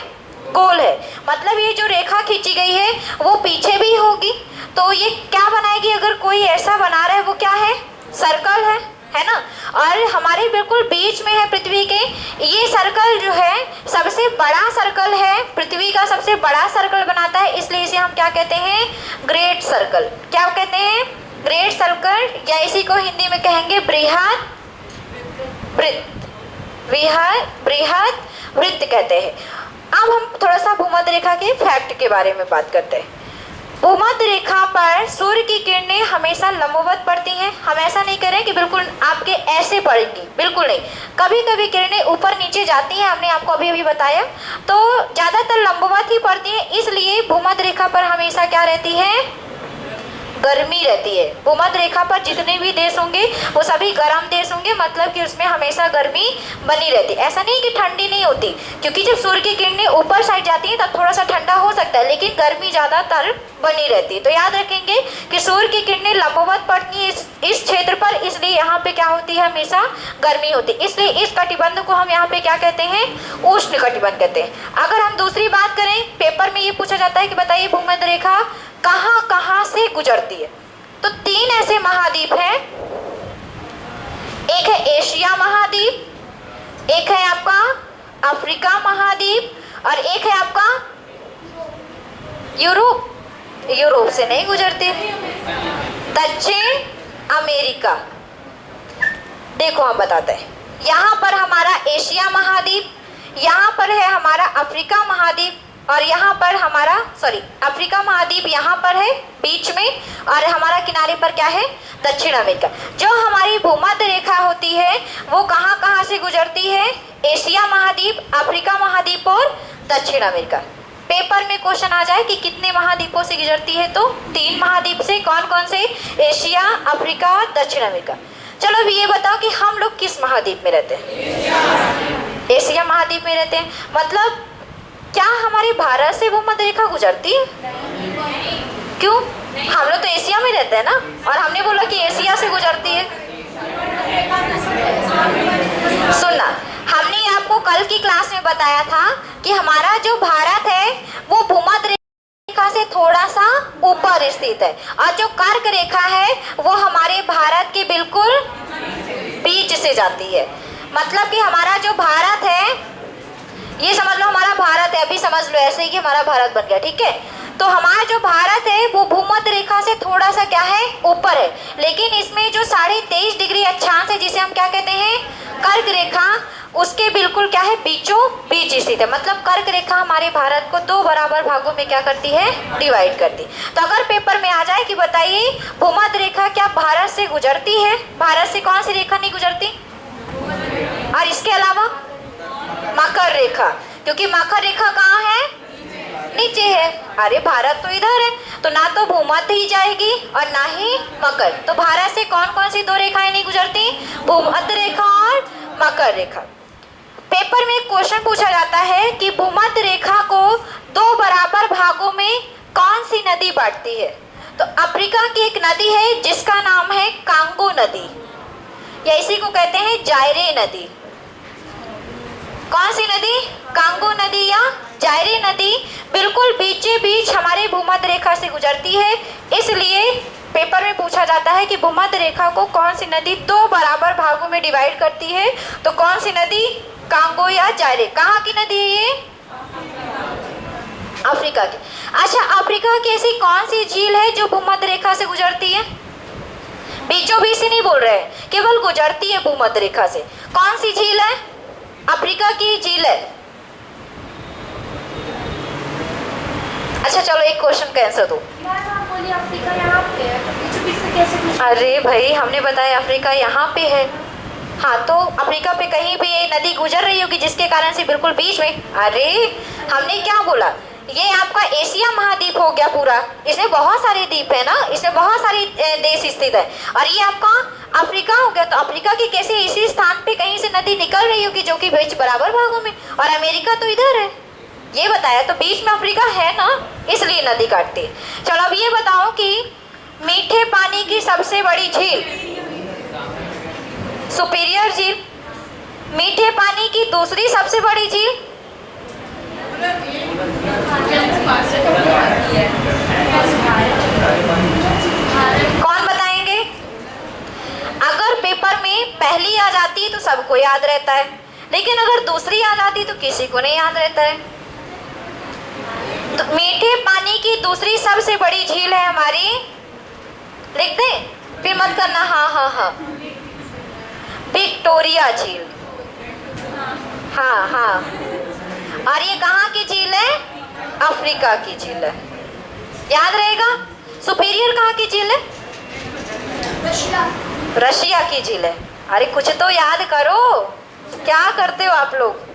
गोल है, मतलब ये जो रेखा खींची गई है वो पीछे भी होगी, तो ये क्या बनाएगी, अगर कोई ऐसा बना रहा है वो क्या है, सर्कल है ना। और हमारे बिल्कुल बीच में है पृथ्वी के, ये सर्कल जो है सबसे बड़ा सर्कल है, पृथ्वी का सबसे बड़ा सर्कल बनाता है, इसलिए इसे हम क्या कहते हैं, ग्रेट सर्कल। क्या कहते हैं, ग्रेट सर्कल, या इसी को हिंदी में कहेंगे बृहद वृत्त कहते हैं। अब हम थोड़ा सा भूमध्य रेखा के फैक्ट के बारे में बात करते हैं। भूमध्य रेखा पर सूर्य की किरणें हमेशा लंबवत पड़ती हैं। हम ऐसा नहीं करें कि बिल्कुल आपके ऐसे पड़ेंगी, बिल्कुल नहीं, कभी कभी किरणें ऊपर नीचे जाती हैं, हमने आपको अभी बताया, तो ज़्यादातर लंबवत ही पड़ती हैं, इसलिए भूमध्य रेखा पर हमेशा क्या रहती है, गर्मी रहती है। भूमध्य रेखा पर जितने भी देश होंगे वो सभी गर्म देश होंगे, मतलब कि उसमें हमेशा गर्मी बनी रहती है। ऐसा नहीं कि ठंडी नहीं होती, क्योंकि जब सूर्य की किरणें ऊपर साइड जाती हैं तब थोड़ा सा ठंडा हो सकता है, लेकिन गर्मी ज़्यादातर बनी रहती है। तो याद रखेंगे कि सूर्य की किरणें लंबवत पड़ती हैं इस क्षेत्र पर, इसलिए यहाँ पे क्या होती है, हमेशा गर्मी होती है। इसलिए इस कटिबंध को हम यहाँ पे क्या कहते हैं, उष्ण कटिबंध कहते हैं। अगर हम दूसरी बात करें, पेपर में ये पूछा जाता है कि बताइए भूमध्य रेखा कहाँ कहाँ से गुजरती है, तो 3 ऐसे महाद्वीप हैं। एक है एशिया महाद्वीप, एक है आपका अफ्रीका महाद्वीप और एक है आपका यूरोप। यूरोप से नहीं गुजरती, दक्षिण अमेरिका। देखो हम बताते हैं, यहाँ पर हमारा एशिया महाद्वीप, यहाँ पर है हमारा अफ्रीका महाद्वीप, और यहाँ पर हमारा अफ्रीका महाद्वीप यहाँ पर है बीच में, और हमारा किनारे पर क्या है, दक्षिण अमेरिका। जो हमारी भूमध्य रेखा होती है वो कहाँ कहाँ से गुजरती है, एशिया महाद्वीप, अफ्रीका महाद्वीप और दक्षिण अमेरिका। पेपर में क्वेश्चन आ जाए कि कितने महाद्वीपों से गुजरती है, तो 3 महाद्वीप से। कौन कौन से, एशिया, अफ्रीका और दक्षिण अमेरिका। चलो अभी ये बताओ कि हम लोग किस महाद्वीप में रहते हैं, एशिया महाद्वीप में रहते हैं। मतलब क्या हमारे भारत से भूमध्य रेखा गुजरती है, क्यों, हम लोग तो एशिया में रहते हैं ना, और हमने बोला कि एशिया से गुजरती है। सुनना, हमने आपको कल की क्लास में बताया था कि हमारा जो भारत है वो भूमध्य रेखा से थोड़ा सा ऊपर स्थित है, और जो कर्क रेखा है वो हमारे भारत के बिल्कुल बीच से जाती है। मतलब कि हमारा जो भारत है, ये समझ लो हमारा भारत है, अभी समझ लो ऐसे ही कि हमारा भारत बन गया, ठीक है। तो हमारा जो भारत है वो भूमध्य रेखा से थोड़ा सा क्या है, ऊपर है, लेकिन इसमें जो 23.5 डिग्री अक्षांश है, जिसे हम क्या कहते हैं, कर्क रेखा, उसके बिल्कुल क्या है, बीचों बीच स्थित है। मतलब कर्क रेखा हमारे भारत को 2 बराबर भागों में क्या करती है, डिवाइड करती। तो अगर पेपर में आ जाए कि बताइए भूमध्य रेखा क्या भारत से गुजरती है, भारत से कौन सी रेखा नहीं गुजरती, और इसके अलावा मकर रेखा, क्योंकि मकर रेखा कहाँ है, नीचे है। अरे भारत तो इधर है, तो ना तो भूमध्य ही जाएगी और ना ही मकर। तो भारत से कौन कौन सी 2 रेखाएं नहीं गुजरती, भूमध्य रेखा और मकर रेखा। पेपर में एक क्वेश्चन पूछा जाता है कि भूमध्य रेखा को 2 बराबर भागों में कौन सी नदी बांटती है। तो अफ्रीका की एक नदी है जिसका नाम है कांगो नदी, या इसी को कहते हैं जायरे नदी। कौन सी नदी, कांगो नदी या जायरे नदी, बिल्कुल बीचे बीच हमारे भूमध्य रेखा से गुजरती है। इसलिए पेपर में पूछा जाता है कि भूमध्य रेखा को कौन सी नदी 2 बराबर भागों में डिवाइड करती है। तो कौन सी नदी, कांगो या जायरे। कहाँ की नदी है ये, अफ्रीका की। अच्छा, अफ्रीका की ऐसी कौन सी झील है जो भूमध्य रेखा से गुजरती है, बीचों बीच से नहीं बोल रहे हैं, केवल गुजरती है भूमध्य रेखा से। कौन सी झील है, अफ्रीका की झील है। अच्छा चलो एक क्वेश्चन का आंसर दो। अफ्रीका यहाँ पे है, तो बीचों बीच से कैसे कुछ? अरे भाई हमने बताया अफ्रीका यहाँ पे है। हाँ तो अफ्रीका पे कहीं भी ये नदी गुजर रही होगी जिसके कारण से बिल्कुल बीच में। अरे हमने क्या बोला, ये आपका एशिया महाद्वीप हो गया पूरा, इसमें बहुत सारे द्वीप है ना, इसमें बहुत सारे देश स्थित है, और ये आपका अफ्रीका हो गया। तो अफ्रीका के कैसे इसी स्थान पे कहीं से नदी निकल रही होगी जो कि बीच बराबर भागों में, और अमेरिका तो इधर है, ये बताया। तो बीच में अफ्रीका है ना, इसलिए नदी काटती है। चलो अब ये बताओ कि मीठे पानी की सबसे बड़ी झील, सुपीरियर झील, मीठे पानी की दूसरी सबसे बड़ी झील, कौन बताएंगे। अगर पेपर में पहली आ जाती है तो सबको याद रहता है, लेकिन अगर दूसरी आ जाती तो किसी को नहीं याद रहता है। तो मीठे पानी की दूसरी सबसे बड़ी झील है हमारी, लिख दें, फिर मत करना हाँ हाँ हाँ, विक्टोरिया झील। हाँ हाँ, और ये कहाँ की झील है, अफ्रीका की झील है, याद रहेगा। सुपीरियर कहाँ की झील है, रशिया की झील है। अरे कुछ तो याद करो, क्या करते हो आप लोग।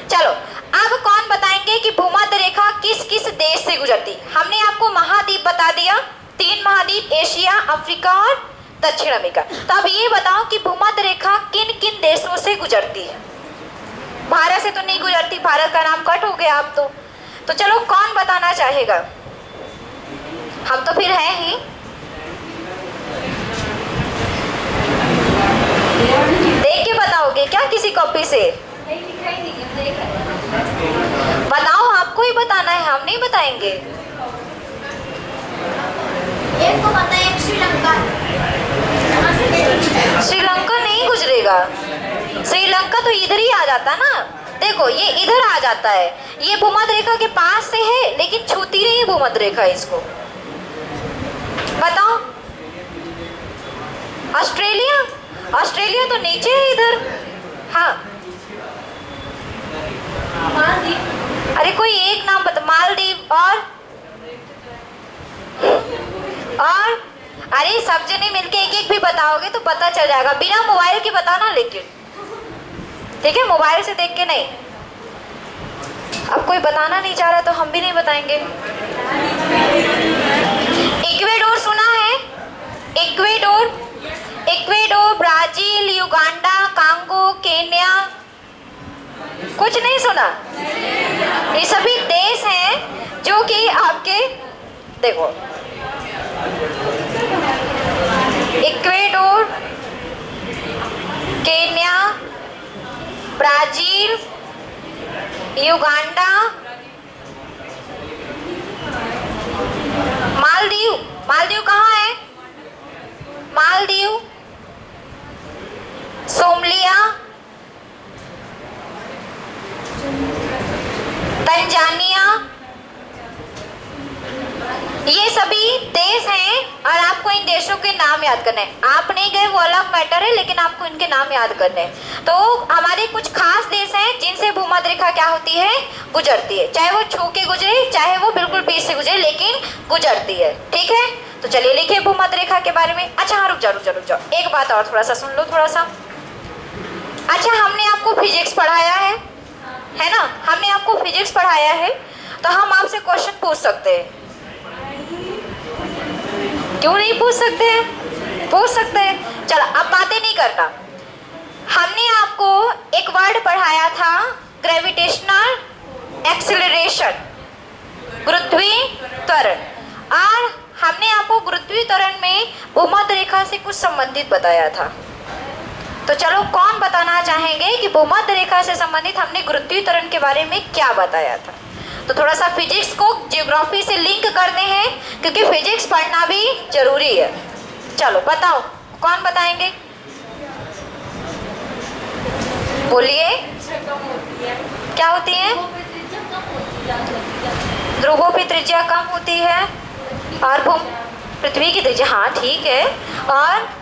चलो अब कौन बताएंगे कि भूमध्य रेखा किस किस देश से गुजरती। हमने आपको महाद्वीप बता दिया, 3 महाद्वीप, एशिया, अफ्रीका और दक्षिण अमेरिका। तो अब ये बताओ कि भूमध्य रेखा किन किन देशों से गुजरती है। भारत से तो नहीं गुजरती, भारत का नाम कट हो गया अब तो चलो कौन बताना चाहेगा, हम तो फिर हैं ही। देख के बताओगे क्या किसी कॉपी से, नहीं दिखाई नहीं, हम देख रहे हैं। बताओ, आपको ही बताना है, हम नहीं बताएंगे। एक को पता है, एक श्रीलंका। श्रीलंका नहीं गुजरेगा, श्रीलंका तो इधर ही आ जाता ना। देखो ये इधर आ जाता है, ये भूमध्य रेखा के पास से है लेकिन छूती नहीं है भूमध्य रेखा इसको। बताओ, ऑस्ट्रेलिया, ऑस्ट्रेलिया तो नीचे है इधर। हाँ मालदीव। अरे कोई एक नाम बता, मालदीव और अरे सब जने मिलके एक एक भी बताओगे तो पता चल जाएगा, बिना मोबाइल के बताना लेकिन, ठीक है, मोबाइल से देख के नहीं। अब कोई बताना नहीं चाह रहा तो हम भी नहीं बताएंगे। इक्वेडोर सुना है, Ecuador, Ecuador, Brazil, Uganda, Congo, Kenya, कुछ नहीं सुना। ये सभी देश हैं जो कि आपके, देखो Ecuador, Kenya, Brazil, Uganda, Maldives. Maldives कहाँ है, मालदीव, सोमालिया, तंजानिया, ये सभी देश हैं और आपको इन देशों के नाम याद करने हैं। आप नहीं गए वो अलग मैटर है, लेकिन आपको इनके नाम याद करने हैं। तो हमारे कुछ खास देश हैं जिनसे भूमध्य रेखा क्या होती है, गुजरती है। चाहे वो छू के गुजरे, चाहे वो बिल्कुल बीच से गुजरे, लेकिन गुजरती है। ठीक है, तो चलिए लिखिए भूमध्य रेखा के बारे में। अच्छा हाँ, रुक जाओ, एक बात और थोड़ा सा सुन लो, थोड़ा सा। अच्छा, हमने आपको फिजिक्स पढ़ाया है ना, हमने आपको फिजिक्स पढ़ाया है, तो हम आपसे क्वेश्चन पूछ सकते हैं। क्यों नहीं पूछ सकते हैं? पूछ सकते हैं। चलो, अब बातें नहीं करना। हमने आपको एक वर्ड पढ़ाया था, ग्रेविटेशनल एक्सेलरेशन, गुरुत्वीय त्वरण, और हमने आपको गुरुत्वीय त्वरण में भूमध्य रेखा से कुछ संबंधित बताया था। तो चलो, कौन बताना चाहेंगे कि भूमध्य रेखा से संबंधित हमने गुरुत्वीय त्वरण के बारे में क्या बताया था? तो थोड़ा सा फिजिक्स को ज्योग्राफी से लिंक करते हैं, क्योंकि फिजिक्स पढ़ना भी जरूरी है। चलो बताओ, कौन बताएंगे? बोलिए, क्या होती है? ध्रुवों की त्रिज्या कम होती है और पृथ्वी की त्रिज्या, हाँ ठीक है, और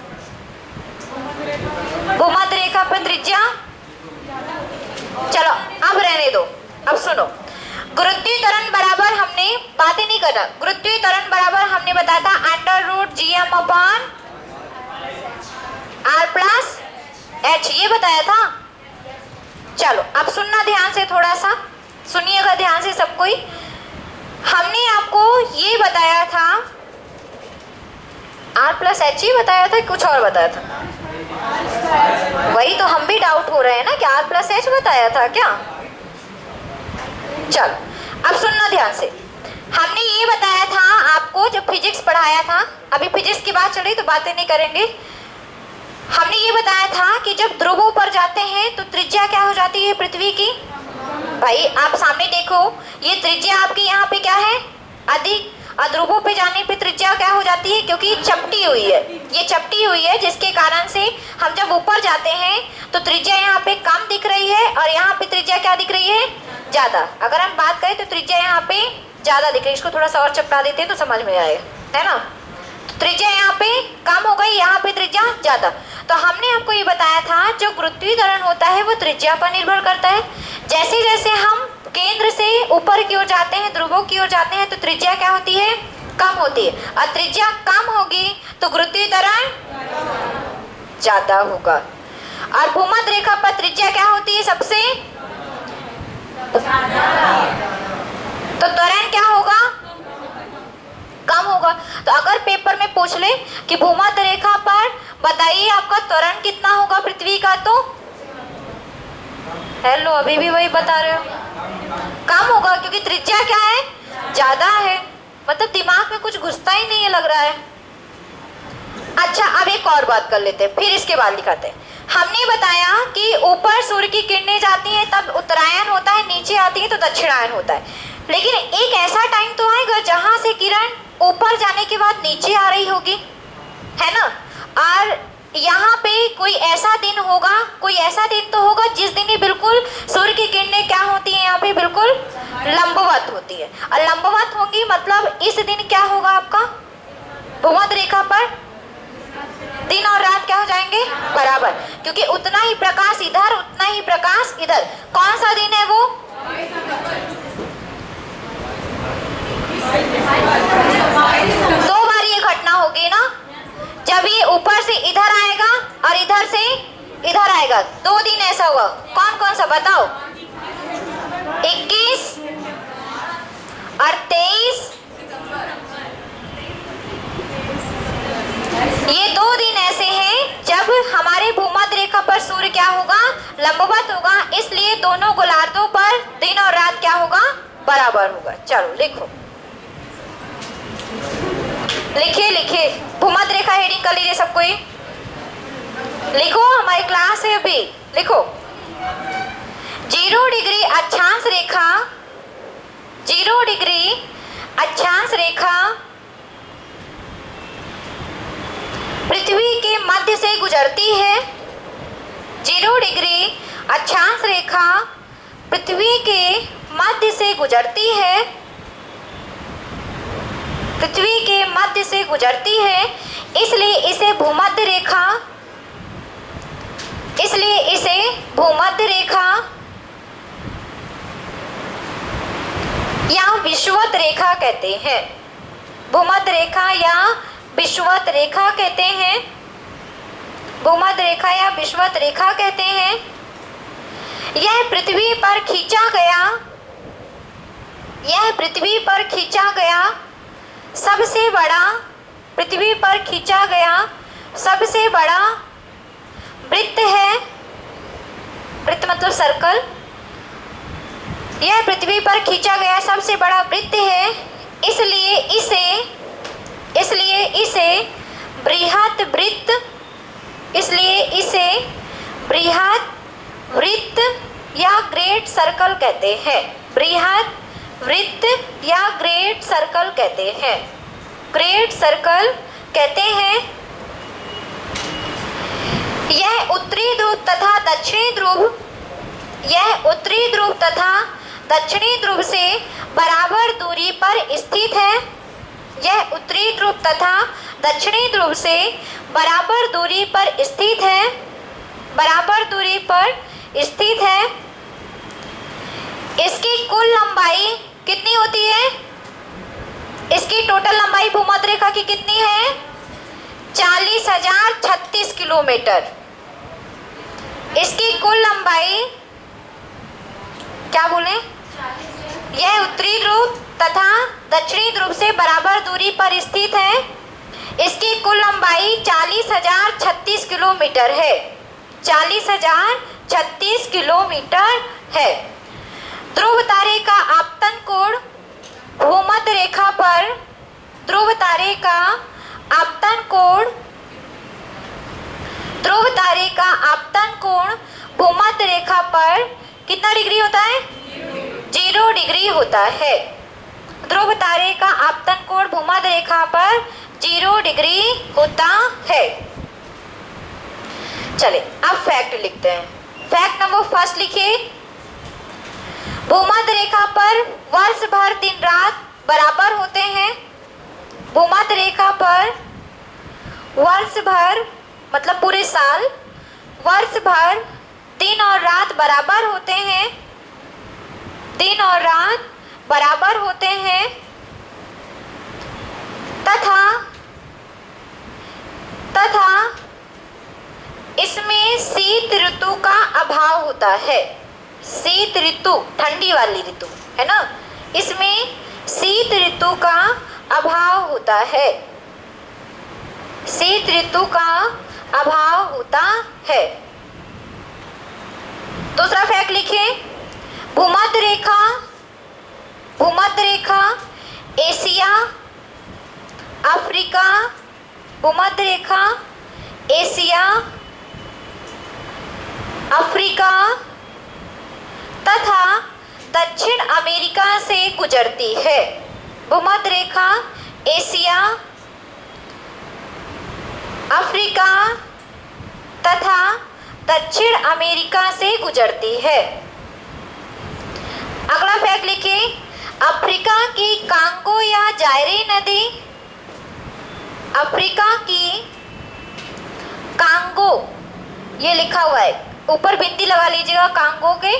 भूमध्य रेखा पर त्रिज्या, चलो अब रहने दो, अब सुनो। गुरुत्वीय त्वरण बराबर, हमने बातें नहीं करना, गुरुत्वीय त्वरण बराबर हमने बताया था √gm/r + h, ये बताया था। चलो अब सुनना ध्यान से, थोड़ा सा सुनिएगा ध्यान से सब कोई। हमने आपको ये बताया था, r+h ही बताया था, कुछ और बताया था? वही तो हम भी डाउट हो रहे हैं ना कि r+h बताया था क्या? चलो अब सुनना ध्यान से। हमने ये बताया था आपको जब फिजिक्स पढ़ाया था, अभी फिजिक्स की बात चल रही तो बातें नहीं करेंगे। हमने ये बताया था कि जब ध्रुवों पर जाते हैं तो त्रिज्या क्या हो जाती है पृथ्वी की? भाई आप सामने देखो, ये त्रिज्या आपकी यहाँ पे क्या है, अधिक, और ध्रुवों पे जाने पे त्रिज्या क्या हो जाती है, क्योंकि चपटी हुई है, ये चपटी हुई है, जिसके कारण से हम जब ऊपर जाते हैं तो त्रिज्या यहाँ पे कम दिख रही है और यहाँ पे त्रिज्या क्या दिख रही है, ज्यादा। अगर हम बात करें तो त्रिज्या यहाँ पे ज्यादा दिख रही है, इसको थोड़ा सा और चपटा देते हैं तो समझ में आएगा, है ना। तो त्रिज्या यहाँ पे कम हो गई, यहाँ पे त्रिज्या ज्यादा। तो हमने आपको ये बताया था जो गुरुत्वीय त्वरण होता है वो त्रिज्या पर निर्भर करता है। जैसे जैसे हम केंद्र से ऊपर की ओर जाते हैं, ध्रुवों की ओर जाते हैं, तो त्रिज्या क्या होती है, कम होती है, और त्रिज्या कम होगी तो गुरुत्वीय त्वरण ज्यादा होगा। और भूमध्य रेखा पर त्रिज्या क्या होती है सबसे, तो त्वरण क्या होगा, कम होगा। तो अगर पेपर में पूछ ले कि भूमध्य रेखा पर बताइए आपका त्वरण कितना होगा पृथ्वी का, तो हेलो अभी भी वही बता रहे हो, कम होगा, क्योंकि त्रिज्या क्या है, ज्यादा है। मतलब दिमाग में कुछ घुसता ही नहीं है लग रहा है। अच्छा अब एक और बात कर लेते हैं, फिर इसके बाद दिखाते हैं। हमने बताया कि ऊपर सूर्य की किरणें जाती हैं तब उत्तरायण होता है, नीचे आती है तो दक्षिणायन होता है। लेकिन एक ऐसा टाइम तो आएगा जहां से किरण ऊपर जाने के बाद नीचे आ रही होगी, है ना। और यहाँ पे कोई ऐसा दिन होगा, कोई ऐसा दिन तो होगा जिस दिन ही बिल्कुल सूर्य की किरणें क्या होती हैं, यहाँ पे बिल्कुल लंबवत होती है। और लंबवत होंगी मतलब इस दिन क्या होगा आपका, भूमध्य रेखा पर दिन और रात क्या हो जाएंगे, बराबर, क्योंकि उतना ही प्रकाश इधर उतना ही प्रकाश इधर। कौन सा दिन है वो, दो बार ये घटना होगी ना, जब ये ऊपर से इधर आएगा और इधर से इधर आएगा, 2 दिन ऐसा हुआ। कौन कौन सा बताओ, 21 और 23, ये 2 दिन ऐसे हैं जब हमारे भूमध्य रेखा पर सूर्य क्या होगा, लंबवत होगा, इसलिए दोनों गोलार्धों पर दिन और रात क्या होगा, बराबर होगा। चलो लिखो, लिखिए लिखिए, भूमध्य रेखा हेडिंग कर लीजिए सब कोई, लिखो, हमारी क्लास है अभी, लिखो। 0 डिग्री अक्षांश रेखा, 0 डिग्री अक्षांश रेखा पृथ्वी के मध्य से गुजरती है। 0 डिग्री अक्षांश रेखा पृथ्वी के मध्य से गुजरती है, पृथ्वी के मध्य से गुजरती है, इसलिए इसे भूमध्य रेखा या विषुवत रेखा कहते हैं। भूमध्य रेखा या विषुवत रेखा कहते हैं। भूमध्य रेखा या विषुवत रेखा कहते हैं। यह पृथ्वी पर खींचा गया सबसे बड़ा वृत्त है। वृत्त मतलब सर्कल। यह पृथ्वी पर खींचा गया सबसे बड़ा वृत्त है, इसलिए इसे बृहत् वृत्त या ग्रेट सर्कल कहते हैं। बृहत् वृत्त या ग्रेट सर्कल कहते हैं। ग्रेट सर्कल कहते हैं। यह उत्तरी ध्रुव तथा दक्षिणी ध्रुव से बराबर दूरी पर स्थित है। यह उत्तरी ध्रुव तथा दक्षिणी ध्रुव से बराबर दूरी पर स्थित है। इसकी कुल लंबाई कितनी होती है? इसकी टोटल लंबाई भूमध्य रेखा की कितनी है? 40,036 किलोमीटर। इसकी कुल लंबाई क्या बोले? यह उत्तरी ध्रुव तथा दक्षिणी ध्रुव से बराबर दूरी पर स्थित है। इसकी कुल लंबाई 40,036 किलोमीटर है। 40,036 किलोमीटर है। ध्रुव तारे का आपतन कोण भूमध्य रेखा पर भूमध्य रेखा पर कितना डिग्री होता है? 0 डिग्री होता है। ध्रुव तारे का आपतन कोण भूमध्य रेखा पर 0 डिग्री होता है। चले अब फैक्ट लिखते हैं। फैक्ट नंबर फर्स्ट लिखिए। भूमध्य रेखा पर वर्ष भर दिन रात बराबर होते हैं। भूमध्य रेखा पर वर्ष भर मतलब पूरे साल, वर्ष भर दिन और रात बराबर होते हैं। दिन और रात बराबर होते हैं तथा इसमें शीत ऋतु का अभाव होता है। शीत ऋतु ठंडी वाली ऋतु है ना, इसमें शीत ऋतु का अभाव होता है। शीत ऋतु का अभाव होता है। दूसरा फैक्ट लिखें। भूमध्य रेखा एशिया, अफ्रीका, भूमध्य रेखा एशिया, अफ्रीका तथा दक्षिण अमेरिका से गुजरती है। भूमध्य रेखा एशिया, अफ्रीका तथा दक्षिण अमेरिका से गुजरती है। अगला फैक्ट लिखिए। अफ्रीका की कांगो या जायरे नदी, अफ्रीका की कांगो ये लिखा हुआ है, ऊपर बिंदी लगा लीजिएगा। कांगो के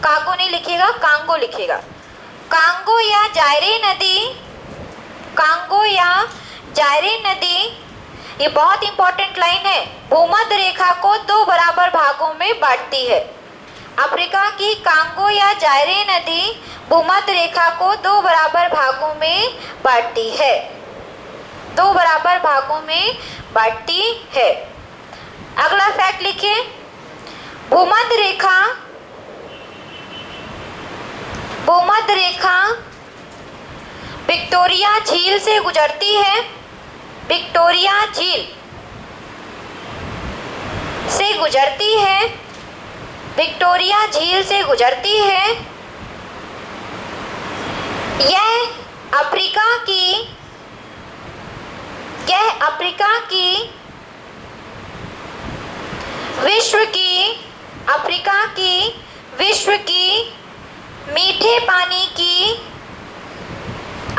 कांगो नहीं लिखिएगा, कांगो लिखिएगा। कांगो या जायरे नदी ये बहुत इंपॉर्टेंट लाइन है। भूमध्य रेखा को 2 बराबर भागों में बांटती है। अफ्रीका की कांगो या जायरे नदी भूमध्य रेखा को 2 बराबर भागों में बांटती है। 2 बराबर भागों में बांटती है। अगला फैक्ट लिखिए। भूमध्य रेखा विक्टोरिया झील से गुजरती है। विक्टोरिया झील से गुजरती है। विक्टोरिया झील से गुजरती है। यह अफ्रीका की विश्व की मीठे पानी की,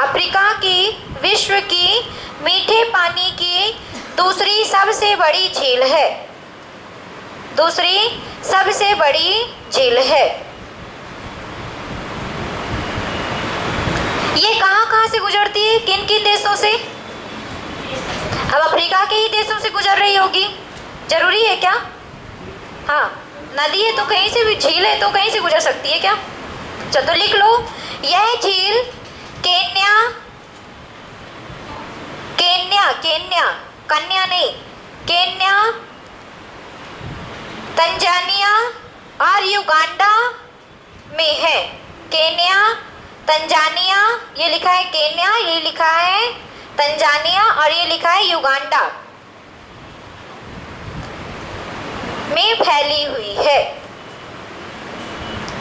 अफ्रीका की विश्व की मीठे पानी की दूसरी सबसे बड़ी झील है। दूसरी सबसे बड़ी झील है। ये कहाँ से गुजरती है, किन किन देशों से? अब अफ्रीका के ही देशों से गुजर रही होगी, जरूरी है क्या? हाँ, नदी है तो कहीं से भी, झील है तो कहीं से गुजर सकती है क्या? चलो तो लिख लो, यह झील केन्या, कन्या नहीं, केन्या, तंजानिया और युगांडा में है। केन्या, तंजानिया, ये लिखा है केन्या, ये लिखा है तंजानिया और ये लिखा है युगांडा में फैली हुई है।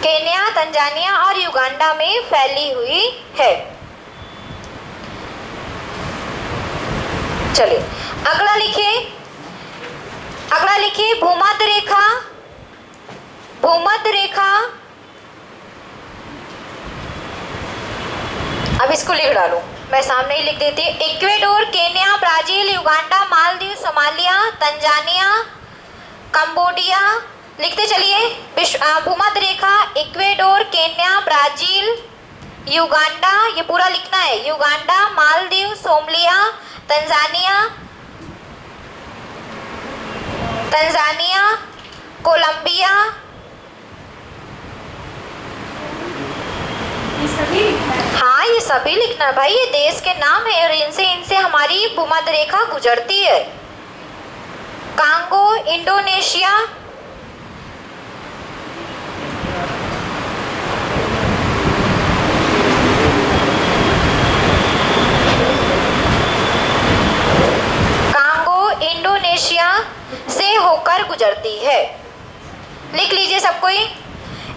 केन्या, तंजानिया और युगांडा में फैली हुई है। चलिए अगला लिखिए भूमध्य रेखा। भूमध्य रेखा, अब इसको लिख डालूं, मैं सामने ही लिख देती हूँ। Ecuador, Kenya, Brazil, Uganda, Maldives, Somalia, Tanzania, Cambodia, लिखते चलिए। भूमध्य रेखा इक्वेडोर, केन्या, ब्राजील, युगांडा, ये पूरा लिखना है। Uganda, Maldives, Somalia, Tanzania, Colombia, ये सभी लिखना है। हाँ ये सभी लिखना है भाई, ये देश के नाम है और इनसे हमारी भूमध्य रेखा गुजरती है। कांगो, इंडोनेशिया, इंडोनेशिया से होकर गुजरती है। लिख लीजिए सब कोई।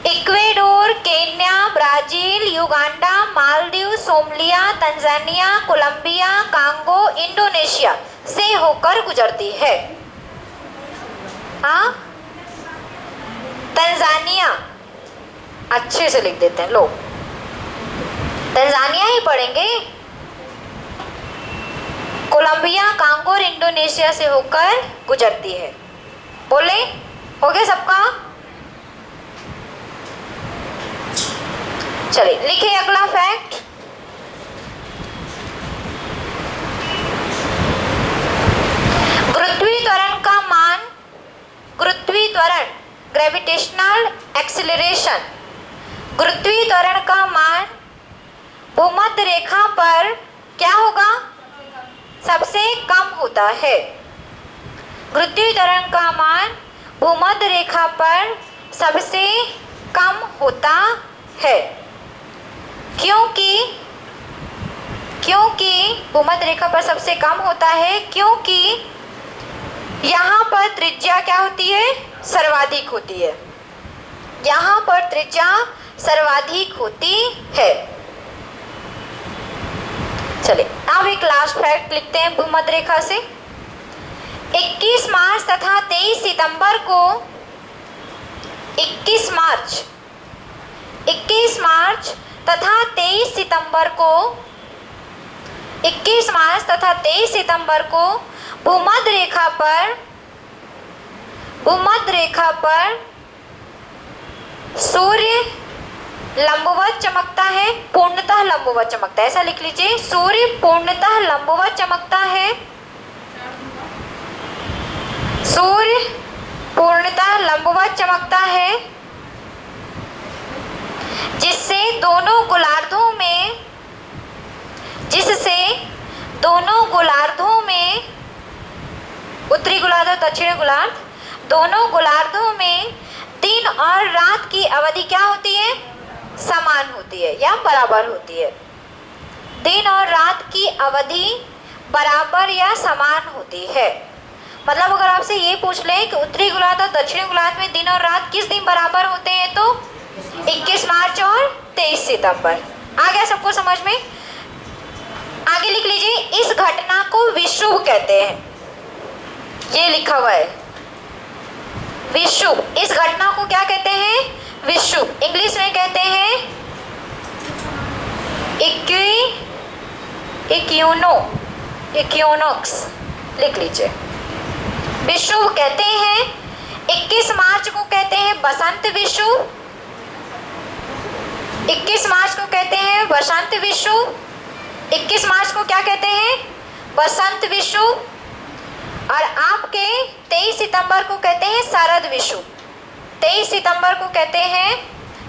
Ecuador, Kenya, Brazil, Uganda, Maldives, Somalia, Tanzania, Colombia, Congo, Indonesia से होकर गुजरती है। हाँ, तंजानिया अच्छे से लिख देते हैं लोग, तंजानिया ही पढ़ेंगे। कोलंबिया, कांगो और इंडोनेशिया से होकर गुजरती है। बोले हो गया सबका? चलिए लिखिए अगला फैक्ट। गुरुत्वीय त्वरण का मान, गुरुत्वीय त्वरण, ग्रेविटेशनल एक्सीलरेशन, गुरुत्वीय त्वरण का मान भूमध्य रेखा पर क्या होगा? सबसे कम होता है। गुरुत्वीय त्वरण का मान भूमध्य रेखा पर सबसे कम होता है। क्योंकि भूमध्य रेखा पर सबसे कम होता है क्योंकि यहाँ पर त्रिज्या क्या होती है? सर्वाधिक होती है। यहाँ पर त्रिज्या सर्वाधिक होती है। चलिए अब एक लास्ट फैक्ट लिखते हैं भूमध्य रेखा से। 21 मार्च तथा 23 सितंबर को 21 मार्च तथा 23 सितंबर को भूमध्य रेखा पर सूर्य लंबवत चमकता है, पूर्णतः लंबवत चमकता है। ऐसा लिख लीजिए, सूर्य पूर्णतः लंबवत चमकता है। सूर्य पूर्णतः लंबवत चमकता है, जिससे दोनों गोलार्धों में उत्तरी गोलार्ध और दक्षिणी गोलार्ध, दोनों गोलार्धों में दिन और रात की अवधि क्या होती है? समान होती है या बराबर होती है। दिन और रात की अवधि बराबर या समान होती है। मतलब अगर आपसे ये पूछ लें कि उत्तरी गोलार्ध और दक्षिणी गोलार्ध में दिन और रात किस दिन बराबर होते हैं, तो 21 मार्च और 23 सितंबर। आ गया सबको समझ में? आगे लिख लीजिए, इस घटना को विषुव कहते हैं। ये लिखा हुआ है विषुव। इस घटना को क्या कहते हैं? विषुव, इंग्लिश में कहते हैं इक्विनोक्स, लिख लीजिए। विषुव कहते हैं। 21 मार्च को कहते हैं बसंत विषुव, 21 मार्च को कहते हैं बसंत विषुव, 21 मार्च को क्या कहते हैं? बसंत विषुव। और आपके 23 सितंबर को कहते हैं शरद विषुव, 23 सितंबर को कहते हैं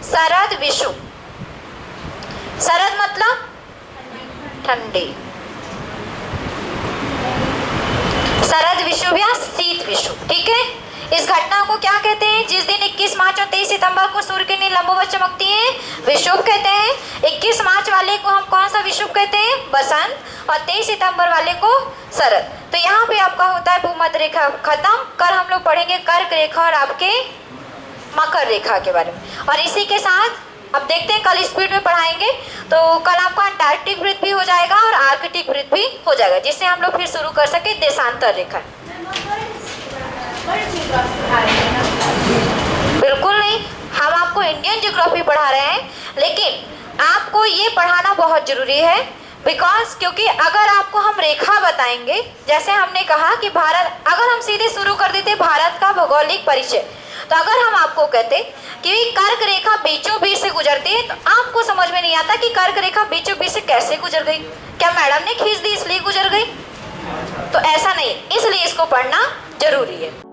शरद विषुव। शरद मतलब ठंडी, शरद विषुव या शीत विषुव, ठीक है। इस घटना को क्या कहते हैं? जिस दिन 21 मार्च और 23 सितंबर को सूर्य की किरणें लंबवत चमकती हैं, विषुव कहते हैं। 21 मार्च वाले को हम कौन सा विषुव कहते हैं? बसंत। और 23 सितंबर वाले को शरद। तो यहाँ पे आपका होता है भूमध्य रेखा खत्म कर। हम लोग पढ़ेंगे कर्क रेखा और आपके मकर रेखा के बारे में। और इसी के साथ अब देखते हैं, कल स्पीड में पढ़ाएंगे तो कल आपका अंटार्कटिक वृत्त भी हो जाएगा और आर्कटिक वृत्त भी हो जाएगा, जिससे हम लोग फिर शुरू कर सके देशांतर रेखा। बिल्कुल नहीं, हम आपको इंडियन ज्योग्राफी पढ़ा रहे हैं, लेकिन आपको ये पढ़ाना बहुत जरूरी है। बिकॉज क्योंकि अगर आपको हम रेखा बताएंगे, जैसे हमने कहा कि भारत, अगर हम सीधे शुरू कर देते भारत का भौगोलिक परिचय, तो अगर हम आपको कहते कि कर्क रेखा बीचों बीच से गुजरती है, तो आपको समझ में नहीं आता कि कर्क रेखा बीचों बीच से कैसे गुजर गई। क्या मैडम ने खींच दी इसलिए गुजर गई? तो ऐसा नहीं, इसलिए इसको पढ़ना जरूरी है।